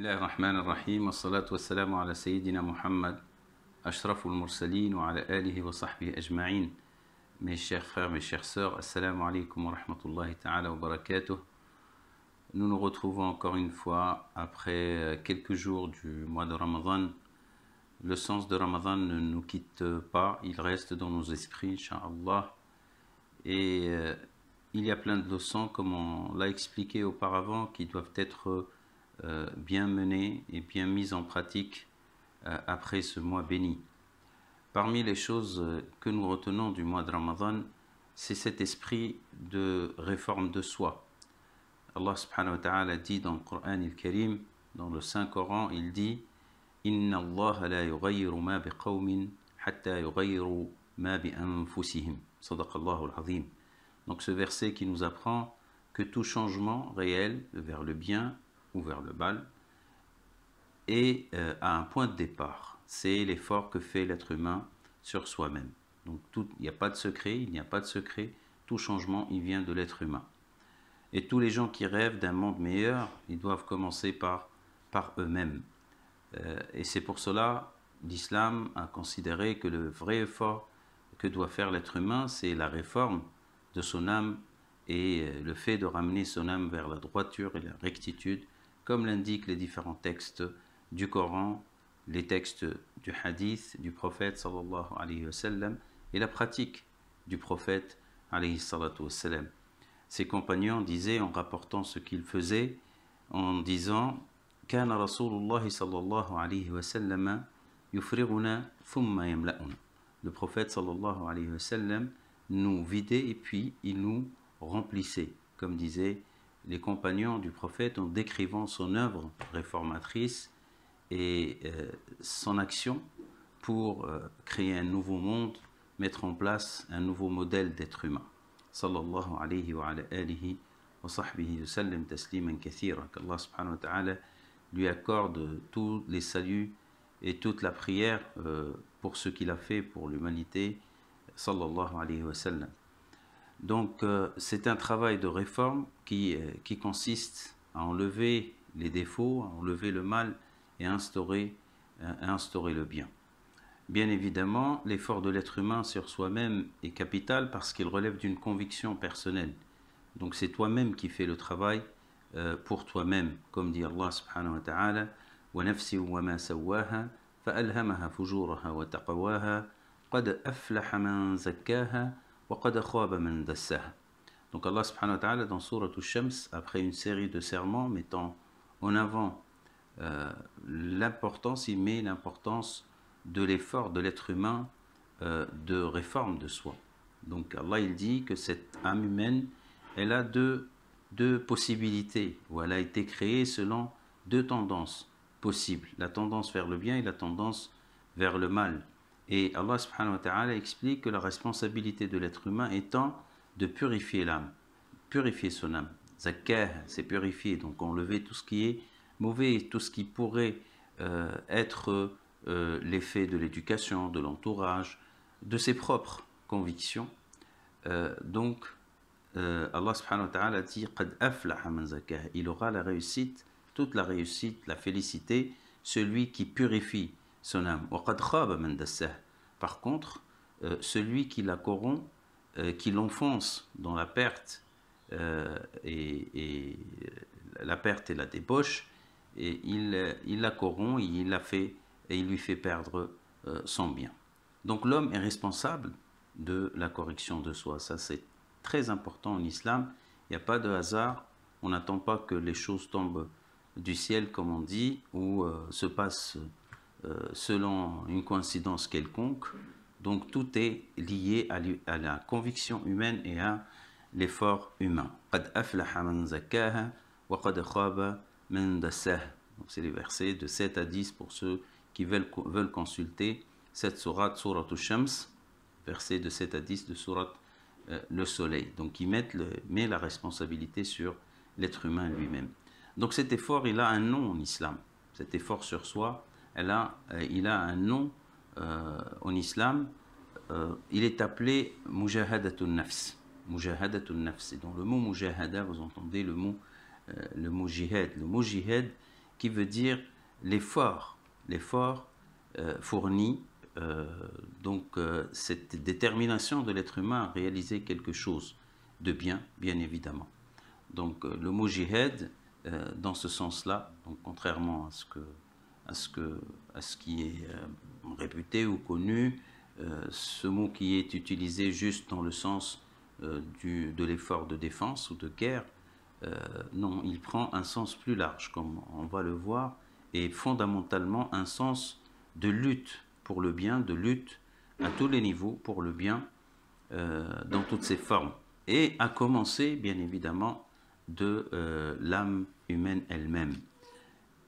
Bismillah ar-Rahman ar-Rahim, wa salatu wa salamu ala Sayyidina Muhammad, Ashraful Mursalin wa ala alihi wa sahbihi ajma'in. Mes chers frères, mes chères sœurs, Assalamu alaikum wa rahmatullahi ta'ala wa barakatuh. Nous nous retrouvons encore une fois après quelques jours du mois de Ramadan. Le sens de Ramadan ne nous quitte pas, il reste dans nos esprits, Inch'Allah. Et il y a plein de leçons, comme on l'a expliqué auparavant, qui doivent être bien menées et bien mises en pratique après ce mois béni. Parmi les choses que nous retenons du mois de Ramadan, c'est cet esprit de réforme de soi. Allah subhanahu wa ta'ala dit dans le Coran al-Karim, dans le Saint-Coran, il dit « Inna Allah la yughayyiru ma biqawmin hatta yughayyiru ma bi anfusihim » Sadaqallahu al-Azim. Donc ce verset qui nous apprend que tout changement réel vers le bien ou vers le mal est à un point de départ. C'est l'effort que fait l'être humain sur soi-même. Donc il n'y a pas de secret, il n'y a pas de secret. Tout changement, il vient de l'être humain. Et tous les gens qui rêvent d'un monde meilleur, ils doivent commencer par eux-mêmes. Et c'est pour cela l'islam a considéré que le vrai effort que doit faire l'être humain, c'est la réforme de son âme et le fait de ramener son âme vers la droiture et la rectitude, comme l'indiquent les différents textes du Coran, les textes du hadith du prophète sallallahu alayhi wa sallam et la pratique du prophète alayhi salatu wa sallam. Ses compagnons disaient en rapportant ce qu'il faisait, en disant « Kana Rasulullah sallallahu alayhi wa sallam yufrighuna thumma yamla'una » Le prophète sallallahu alayhi wa sallam nous vidait et puis il nous remplissait, comme disaient les compagnons du prophète en décrivant son œuvre réformatrice et son action pour créer un nouveau monde, mettre en place un nouveau modèle d'être humain. Sallallahu alayhi wa ala alihi wa sahbihi wa sallam tasliman kathira. Qu'Allah subhanahu wa ta'ala lui accorde tous les saluts et toute la prière pour ce qu'il a fait pour l'humanité. Sallallahu alayhi wa sallam. Donc c'est un travail de réforme qui consiste à enlever les défauts, à enlever le mal et à instaurer le bien. Bien évidemment, l'effort de l'être humain sur soi-même est capital parce qu'il relève d'une conviction personnelle. Donc c'est toi-même qui fais le travail pour toi-même, comme dit Allah subhanahu wa ta'ala wa nafsi wa ma sawwaha fa alhamaha fujuraha wa taqwaha qad aflaha man zakkaha. Donc Allah subhanahu wa ta'ala dans Surat Al-Shams, après une série de serments mettant en avant l'importance, il met l'importance de l'effort de l'être humain de réforme de soi. Donc Allah il dit que cette âme humaine, elle a deux possibilités, ou elle a été créée selon deux tendances possibles, la tendance vers le bien et la tendance vers le mal. Et Allah subhanahu wa ta'ala explique que la responsabilité de l'être humain étant de purifier l'âme, purifier son âme. Zakkah, c'est purifier, donc enlever tout ce qui est mauvais, tout ce qui pourrait être l'effet de l'éducation, de l'entourage, de ses propres convictions. Donc Allah subhanahu wa ta'ala dit qad aflaha man zakkaha, il aura la réussite, toute la réussite, la félicité, celui qui purifie son âme. Par contre, celui qui la corrompt, qui l'enfonce dans la perte et la perte et la débauche, et il la corrompt, il la fait et il lui fait perdre son bien. Donc l'homme est responsable de la correction de soi. Ça c'est très important en islam. Il n'y a pas de hasard. On n'attend pas que les choses tombent du ciel, comme on dit, ou se passent selon une coïncidence quelconque. Donc tout est lié à la conviction humaine et à l'effort humain. قَدْ أَفْلَحَ مَنْ زَكَّاهَا وَقَدْ خَابَ مَنْ دَسَّاهَا. Donc c'est les versets de 7 à 10 pour ceux qui veulent consulter cette sourate, Surat Al-Shams, versets de 7 à 10 de sourate le soleil. Donc il met la responsabilité sur l'être humain lui-même. Donc cet effort, il a un nom en islam. Cet effort sur soi, il a un nom en islam. Il est appelé Mujahadatun Nafs. Mujahadatun Nafs. Et dans le mot Mujahada, vous entendez le mot jihad. Le mot jihad qui veut dire l'effort fourni, cette détermination de l'être humain à réaliser quelque chose de bien, bien évidemment. Donc le mot jihad, dans ce sens-là, donc contrairement à ce qui est réputé ou connu, ce mot qui est utilisé juste dans le sens de l'effort de défense ou de guerre, non, il prend un sens plus large, comme on va le voir, et fondamentalement un sens de lutte pour le bien, de lutte à tous les niveaux pour le bien, dans toutes ses formes. Et à commencer, bien évidemment, de l'âme humaine elle-même.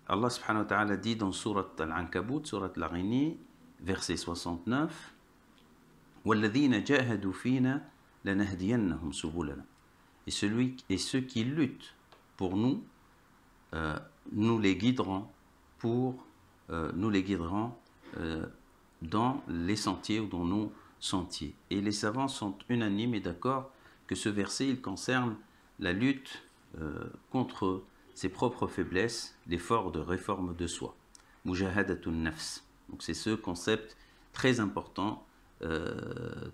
Allah subhanahu wa ta'ala dit dans Surat Al-Ankabut, Surat Al-Arainie, verset 69, وَالَّذِينَ جَاهَدُوا فِينَا لَنَهْدِيَنَّهُمْ سُبُلَنَا. Et ceux qui luttent pour nous, nous les guiderons dans les sentiers ou dans nos sentiers. Et les savants sont unanimes et d'accord que ce verset il concerne la lutte contre ses propres faiblesses, l'effort de réforme de soi. Mujahadatun nafs. Donc c'est ce concept très important,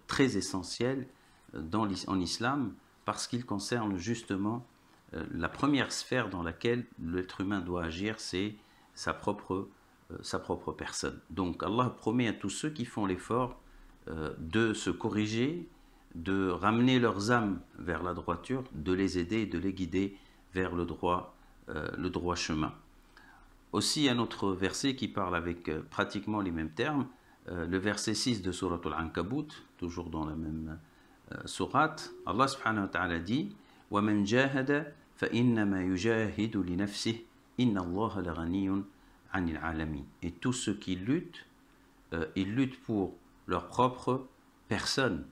très essentiel en islam, parce qu'il concerne justement la première sphère dans laquelle l'être humain doit agir, c'est sa propre personne. Donc Allah promet à tous ceux qui font l'effort de se corriger, de ramener leurs âmes vers la droiture, de les aider et de les guider vers le droit chemin. Aussi un autre verset qui parle avec pratiquement les mêmes termes, le verset 6 de Surat Al-Ankabut, toujours dans la même sourate, Allah subhanahu wa ta'ala dit وَمَنْ جَاهَدَ فَإِنَّمَا يُجَاهِدُ لِنَفْسِهِ إِنَّ اللَّهَ لَغَنِيٌّ عَنِ الْعَالَمِينَ. Et tous ceux qui luttent, ils luttent pour leur propre personne.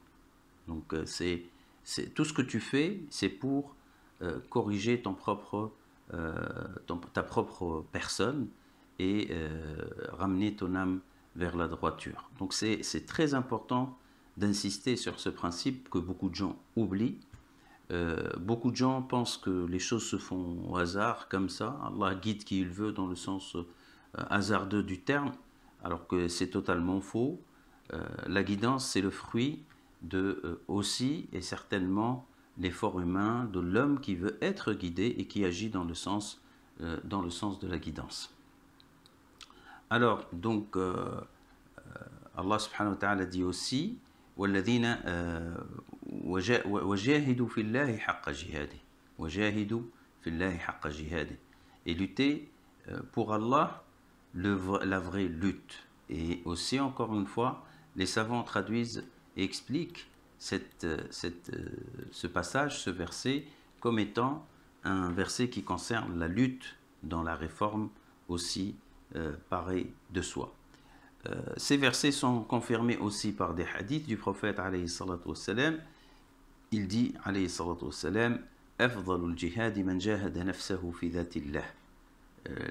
Donc c'est tout ce que tu fais, c'est pour corriger ta propre personne et ramener ton âme vers la droiture. Donc c'est très important d'insister sur ce principe que beaucoup de gens oublient. Beaucoup de gens pensent que les choses se font au hasard, comme ça. Allah guide qui il veut dans le sens hasardeux du terme, alors que c'est totalement faux. La guidance, c'est le fruit de aussi et certainement l'effort humain de l'homme qui veut être guidé et qui agit dans le sens de la guidance. Alors, donc, Allah subhanahu wa ta'ala dit aussi وَالَّذِينَ وَجَاهِدُوا فِي اللَّهِ حَقَّ جِهَادِهِ وَجَاهِدُوا فِي اللَّهِ حَقَّ جِهَادِهِ. Et lutter pour Allah, la vraie lutte. Et aussi, encore une fois, les savants traduisent et expliquent ce passage, ce verset, comme étant un verset qui concerne la lutte dans la réforme aussi pareil de soi. Ces versets sont confirmés aussi par des hadiths du prophète alayhi salatu wassalam. Il dit alayhi salatu wassalam afdalul jihad man jahada nafsahu fi dhatillah.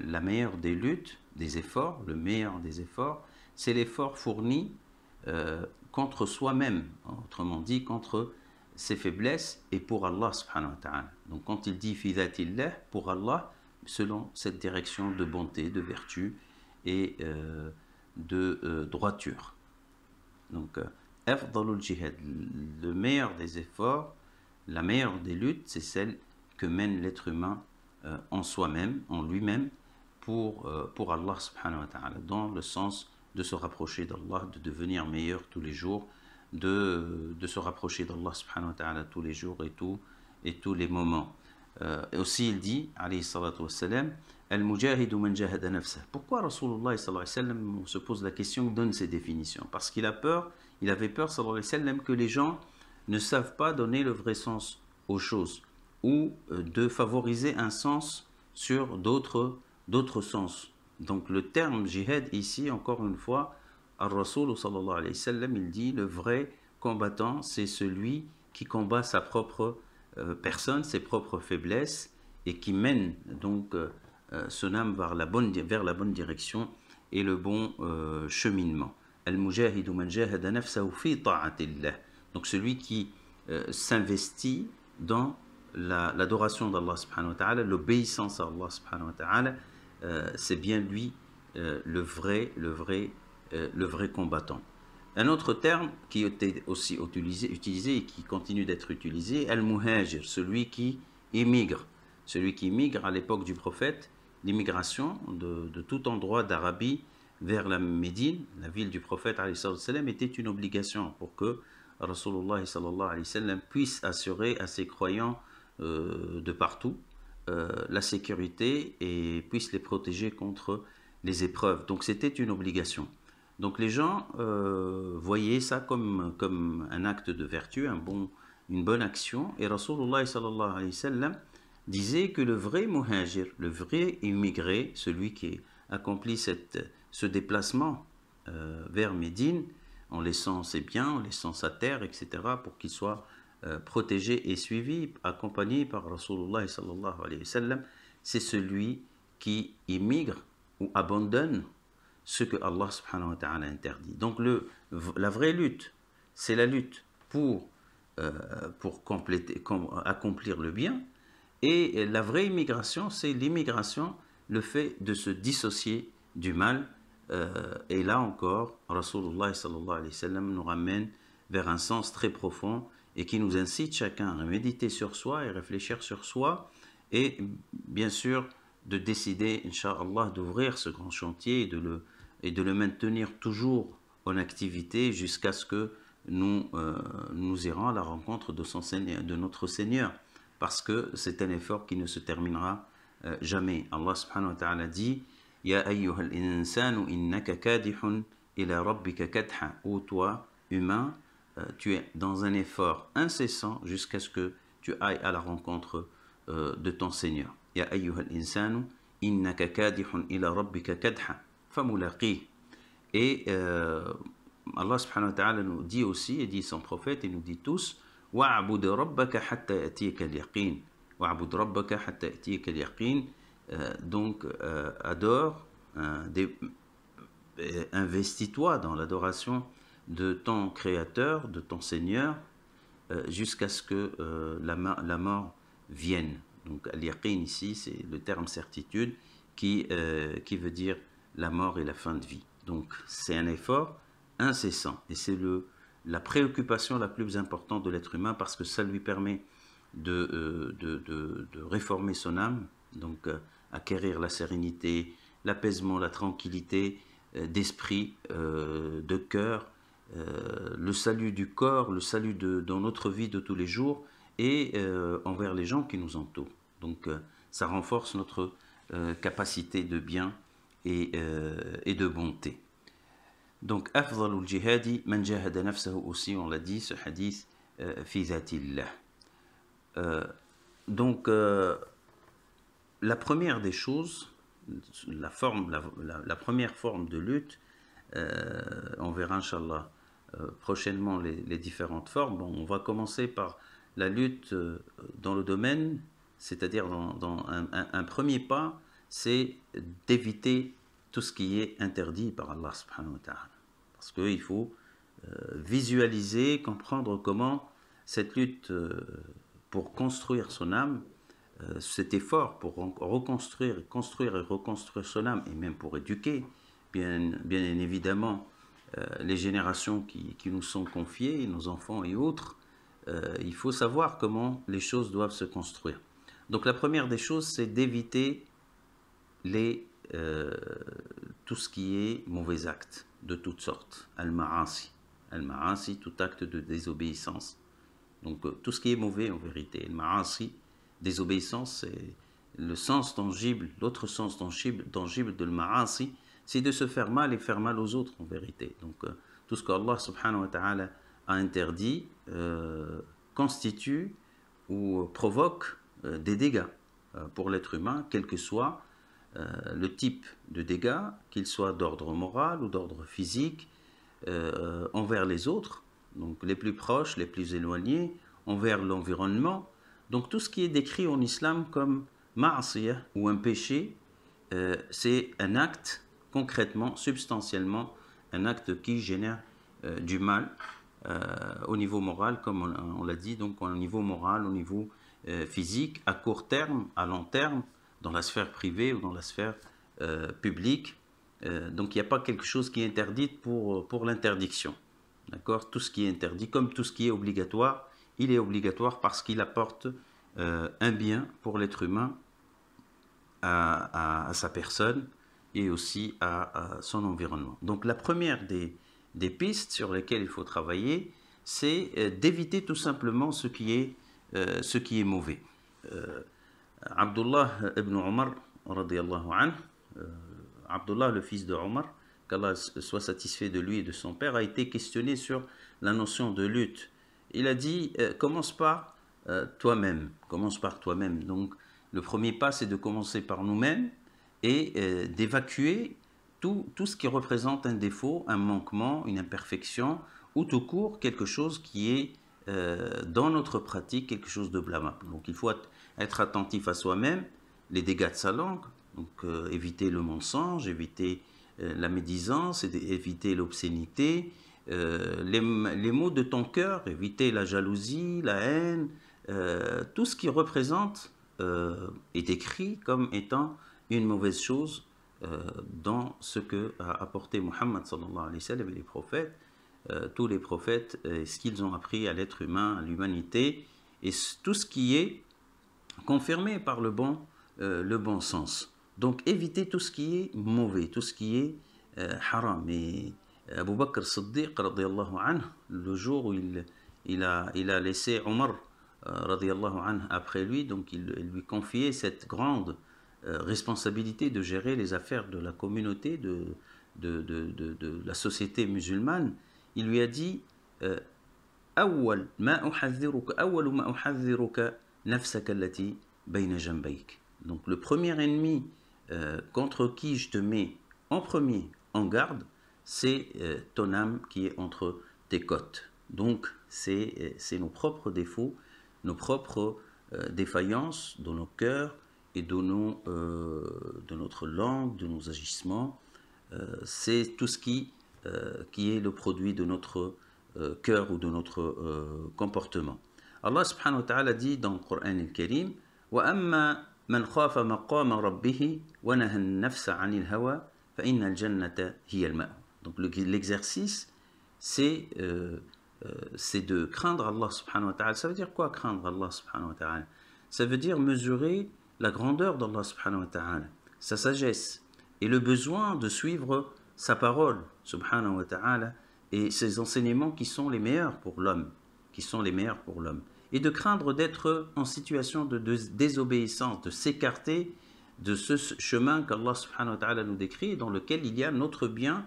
La meilleure des luttes, des efforts, le meilleur des efforts, c'est l'effort fourni contre soi-même, autrement dit contre ses faiblesses et pour Allah subhanahu wa ta'ala. Donc quand il dit fi dhatillah, pour Allah, selon cette direction de bonté, de vertu et de droiture. Donc afdalul jihad, le meilleur des efforts, la meilleure des luttes, c'est celle que mène l'être humain en soi-même, en lui-même, pour Allah subhanahu wa ta'ala, dans le sens de se rapprocher d'Allah, de devenir meilleur tous les jours, de se rapprocher d'Allah subhanahu wa ta'ala tous les jours et tous les moments. Et aussi il dit, alayhi salatu wassalam, al-mujahidu man jahada nafsah. Pourquoi Rasulullah sallallahu alayhi wa sallam, on se pose la question, donne ces définitions? Parce qu'il avait peur sallallahu alayhi wa sallam que les gens ne savent pas donner le vrai sens aux choses, ou de favoriser un sens sur d'autres sens. Donc le terme jihad ici, encore une fois, Ar-Rasul sallallahu alayhi wa sallam, il dit le vrai combattant, c'est celui qui combat sa propre personne, ses propres faiblesses, et qui mène donc son âme vers la bonne direction et le bon cheminement. Al-mujahidu man jahada nafsahu fi ta'atillah. Donc celui qui s'investit dans l'adoration d'Allah subhanahu wa ta'ala, l'obéissance à Allah subhanahu wa ta'ala, c'est bien lui le vrai combattant. Un autre terme qui était aussi utilisé et qui continue d'être utilisé, al-muhajir, celui qui immigre. Celui qui immigre à l'époque du prophète, l'immigration de tout endroit d'Arabie vers la Médine, la ville du prophète ﷺ, était une obligation pour que Rasulullah sallallahu alayhi wa sallam puisse assurer à ses croyants de partout la sécurité et puisse les protéger contre les épreuves. Donc c'était une obligation. Donc les gens voyaient ça comme un acte de vertu, une bonne action. Et Rasulullah sallallahu alayhi wa sallam disait que le vrai muhajir, le vrai immigré, celui qui accomplit ce déplacement vers Médine, en laissant ses biens, en laissant sa terre, etc., pour qu'il soit protégé et suivi, accompagné par Rasulullah sallallahu alayhi wa sallam, c'est celui qui immigre ou abandonne ce que Allah subhanahu wa ta'ala interdit. Donc la vraie lutte, c'est la lutte pour accomplir le bien, et la vraie immigration, c'est l'immigration, le fait de se dissocier du mal. Et là encore, Rasulullah sallallahu alayhi wa sallam nous ramène vers un sens très profond et qui nous incite chacun à méditer sur soi et réfléchir sur soi, et bien sûr de décider, Inch'Allah, d'ouvrir ce grand chantier et de le maintenir toujours en activité jusqu'à ce que nous irons à la rencontre de notre Seigneur, parce que c'est un effort qui ne se terminera jamais. Allah subhanahu wa ta'ala dit: Ya ayyuhal insanu innaka kadihun ila rabbika kadha. Ô toi, humain, tu es dans un effort incessant jusqu'à ce que tu ailles à la rencontre de ton Seigneur. Ya ayyuhal insanu innaka kadihun ila rabbika kadha famulaqih. Et Allah subhanahu wa ta'ala nous dit aussi, et dit son prophète, et nous dit tous: wa'bud rabbaka hatta ya'tiyaka al-yaqin. Wa'bud rabbaka hatta ya'tiyaka al-yaqin. Donc adore, investis-toi dans l'adoration de ton Créateur, de ton Seigneur, jusqu'à ce que la mort vienne. Donc al-yaqin ici, c'est le terme certitude qui veut dire la mort et la fin de vie. Donc c'est un effort incessant, et c'est la préoccupation la plus importante de l'être humain, parce que ça lui permet de réformer son âme, donc acquérir la sérénité, l'apaisement, la tranquillité d'esprit, de cœur, le salut du corps, le salut dans notre vie de tous les jours, et envers les gens qui nous entourent. Donc ça renforce notre capacité de bien et de bonté. Donc afdalul jihadi man jahada nafsahu, aussi on l'a dit, ce hadith, fi zatillah. Donc la première des choses, la première forme de lutte, on verra Inch'Allah prochainement les différentes formes. Bon, on va commencer par la lutte dans le domaine, c'est-à-dire dans un premier pas, c'est d'éviter tout ce qui est interdit par Allah subhanahu wa ta'ala. Parce qu'il faut visualiser, comprendre comment cette lutte pour construire son âme, cet effort pour construire et reconstruire son âme, et même pour éduquer, bien évidemment, les générations qui nous sont confiées, nos enfants et autres, il faut savoir comment les choses doivent se construire. Donc la première des choses, c'est d'éviter tout ce qui est mauvais actes de toutes sortes, al-ma'asi, tout acte de désobéissance. Donc tout ce qui est mauvais en vérité, al-ma'asi, désobéissance, c'est le sens tangible, l'autre sens tangible de al-ma'asi, c'est de se faire mal et faire mal aux autres en vérité. Donc tout ce qu'Allah subhanahu wa ta'ala a interdit constitue ou provoque des dégâts pour l'être humain, quel que soit le type de dégâts, qu'il soit d'ordre moral ou d'ordre physique, envers les autres, donc les plus proches, les plus éloignés, envers l'environnement. Donc tout ce qui est décrit en islam comme ma'asiyah ou un péché, c'est un acte, concrètement, substantiellement, un acte qui génère du mal au niveau moral, comme on l'a dit, donc au niveau moral, au niveau physique, à court terme, à long terme, dans la sphère privée ou dans la sphère publique. Donc il n'y a pas quelque chose qui est interdit pour l'interdiction. D'accord? Tout ce qui est interdit, comme tout ce qui est obligatoire, il est obligatoire parce qu'il apporte un bien pour l'être humain à sa personne et aussi à son environnement. Donc la première des pistes sur lesquelles il faut travailler, c'est d'éviter tout simplement ce qui est mauvais. Abdullah ibn Omar, radiyallahu anhu, Abdullah, le fils de Omar, qu'Allah soit satisfait de lui et de son père, a été questionné sur la notion de lutte. Il a dit, commence par toi-même, commence par toi-même. Donc, le premier pas, c'est de commencer par nous-mêmes et d'évacuer tout ce qui représente un défaut, un manquement, une imperfection, ou tout court, quelque chose qui est dans notre pratique, quelque chose de blâmable. Donc, il faut être attentif à soi-même, les dégâts de sa langue, donc éviter le mensonge, éviter la médisance, éviter l'obscénité, les maux de ton cœur, éviter la jalousie, la haine, tout ce qui représente est écrit comme étant une mauvaise chose dans ce que a apporté Muhammad sallallahu alayhi wa sallam et les prophètes, tous les prophètes, ce qu'ils ont appris à l'être humain, à l'humanité, et tout ce qui est confirmé par le bon sens. Donc éviter tout ce qui est mauvais, tout ce qui est haram. Et Abu Bakr Siddiq, radiyallahu anhu, le jour où il a laissé Omar, radiyallahu anhu, après lui, donc il lui confiait cette grande responsabilité de gérer les affaires de la communauté, de la société musulmane. Il lui a dit أول ما أحذرك نفسك التي بين جنبيك. Donc le premier ennemi contre qui je te mets en premier en garde, c'est ton âme qui est entre tes côtes. Donc c'est nos propres défauts, nos propres défaillances dans nos cœurs et de notre langue, de nos agissements. C'est tout ce qui est le produit de notre cœur ou de notre comportement. Allah subhanahu wa ta'ala dit dans le Coran al-Karim وَأَمَّا مَنْ خَافَ مَقَامَ رَبِّهِ وَنَهَى النَّفْسَ عَنِ الْهَوَى فَإِنَّ الْجَنَّةَ هِيَ الْمَأْوَى. Donc l'exercice, c'est de craindre Allah subhanahu wa ta'ala. Ça veut dire quoi craindre Allah subhanahu wa ta'ala? Ça veut dire mesurer la grandeur d'Allah subhanahu wa ta'ala, sa sagesse et le besoin de suivre sa parole subhanahu wa ta'ala et ses enseignements qui sont les meilleurs pour l'homme, et de craindre d'être en situation de désobéissance, de s'écarter de ce chemin qu'Allah subhanahu wa ta'ala nous décrit, dans lequel il y a notre bien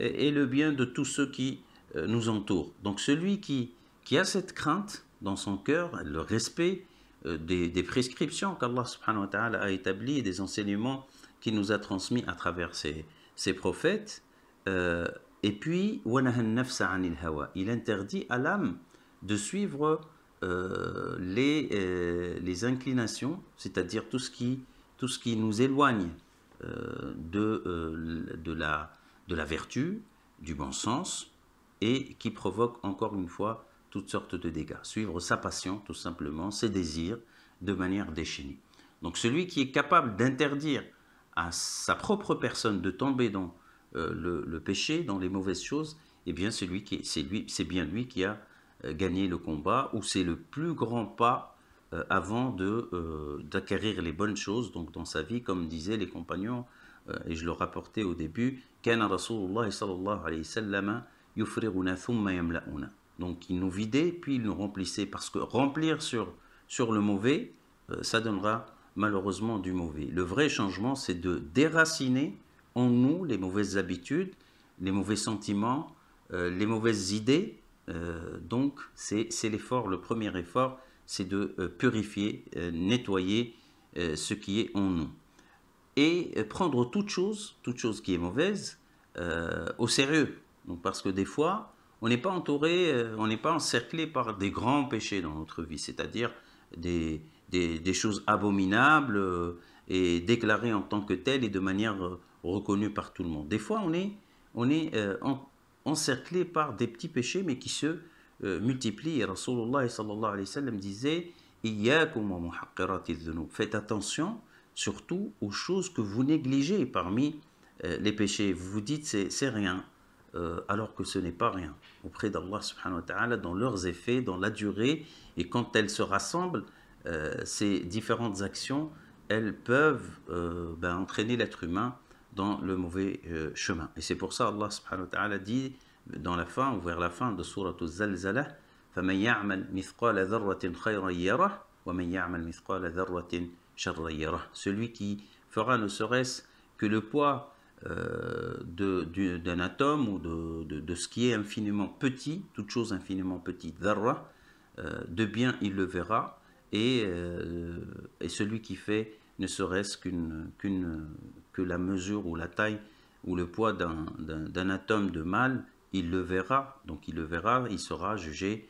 et le bien de tous ceux qui nous entourent. Donc celui qui a cette crainte dans son cœur, le respect des prescriptions qu'Allah subhanahu wa ta'ala a établies et des enseignements qu'il nous a transmis à travers ses prophètes, et puis il interdit à l'âme de suivre les inclinations, c'est-à-dire tout ce qui nous éloigne de la vertu, du bon sens, et qui provoque encore une fois toutes sortes de dégâts. Suivre sa passion, tout simplement, ses désirs, de manière déchaînée. Donc celui qui est capable d'interdire à sa propre personne de tomber dans le péché, dans les mauvaises choses, eh bien c'est bien lui qui a gagné le combat, ou c'est le plus grand pas avant d'acquérir les bonnes choses donc dans sa vie, comme disaient les compagnons, et je le rapportais au début, kana Rasulullah sallallahu alayhi wa sallam yufriruna thumma yamla'una. Donc il nous vidait puis il nous remplissait, parce que remplir sur le mauvais, ça donnera malheureusement du mauvais. Le vrai changement, c'est de déraciner en nous les mauvaises habitudes, les mauvais sentiments, les mauvaises idées. Donc c'est l'effort, le premier effort, c'est de purifier, nettoyer ce qui est en nous. Et prendre toute chose qui est mauvaise au sérieux. Donc, parce que des fois, on n'est pas entouré, on n'est pas encerclé par des grands péchés dans notre vie, c'est-à-dire des choses abominables et déclarées en tant que telles et de manière reconnue par tout le monde. Des fois, on est encerclé par des petits péchés, mais qui se multiplient. Et Rasulullah sallallahu alayhi wa sallam disait « Iyyakum wa muhaqqirati dhunub » Faites attention surtout aux choses que vous négligez parmi les péchés. Vous vous dites c'est rien, alors que ce n'est pas rien auprès d'Allah subhanahu wa ta'ala, dans leurs effets, dans la durée, et quand elles se rassemblent, ces différentes actions, elles peuvent entraîner l'être humain dans le mauvais chemin. Et c'est pour ça Allah subhanahu wa ta'ala dit dans la fin, ou vers la fin de Sourate Az-Zalzalah, فَمَنْ يَعْمَلْ مِثْقَالَ ذَرَّةٍ خَيْرًا يَرَهُ وَمَنْ يَعْمَلْ مِثْقَالَ ذَرَّةٍ شَرًّا يَرَهُ. Celui qui fera ne serait-ce que le poids d'un atome ou de ce qui est infiniment petit, toute chose infiniment petite, dharra, de bien il le verra, et celui qui fait ne serait-ce que la mesure ou la taille ou le poids d'un atome de mal, il le verra, donc il le verra, il sera jugé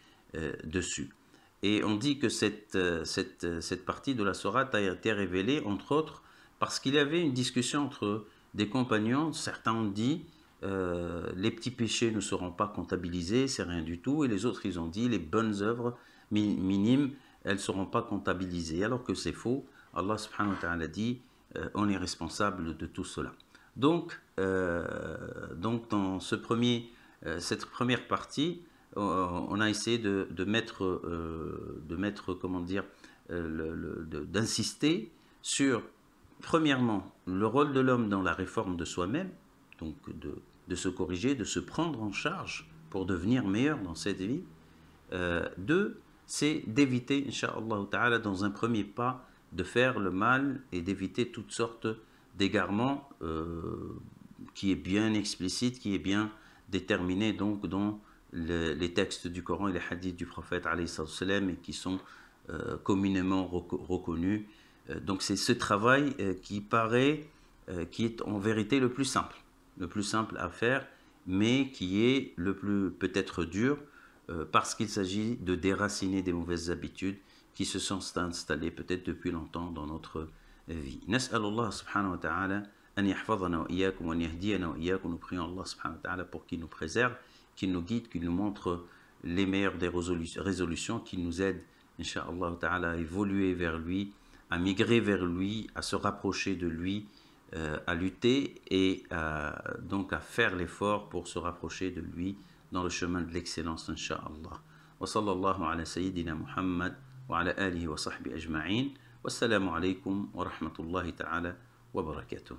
dessus. Et on dit que cette partie de la sourate a été révélée, entre autres, parce qu'il y avait une discussion entre des compagnons. Certains ont dit les petits péchés ne seront pas comptabilisés, c'est rien du tout, et les autres ils ont dit les bonnes œuvres minimes, elles ne seront pas comptabilisées, alors que c'est faux. Allah subhanahu wa ta'ala dit on est responsable de tout cela. Donc dans cette première partie, on a essayé de mettre comment dire, d'insister sur, premièrement, le rôle de l'homme dans la réforme de soi-même, donc de se corriger, de se prendre en charge pour devenir meilleur dans cette vie. Deux, c'est d'éviter, incha'Allah ta'ala, dans un premier pas, de faire le mal et d'éviter toutes sortes d'égarements qui est bien explicite, qui est bien déterminé donc dans les textes du Coran et les hadiths du prophète alayhi salam, et qui sont communément reconnus. Donc c'est ce travail qui est en vérité le plus simple à faire, mais qui est le plus peut-être dur, parce qu'il s'agit de déraciner des mauvaises habitudes qui se sont installées peut-être depuis longtemps dans notre vie. Nas'alullah subhanahu wa ta'ala an yahfazana wa iyyakum wa an yahdiyana wa iyyakum. Nous prions Allah subhanahu wa ta'ala pour qu'il nous préserve, qu'il nous guide, qu'il nous montre les meilleures des résolutions, qu'il nous aide, incha'Allah ta'ala, à évoluer vers lui, à migrer vers lui, à se rapprocher de lui, à lutter et donc à faire l'effort pour se rapprocher de lui dans le chemin de l'excellence, incha'Allah. Wa sallallahu ala sayyidina Muhammad wa ala alihi wa sahbihi ajma'in. Wassalamu alaikum wa rahmatullahi ta'ala wa barakatuh.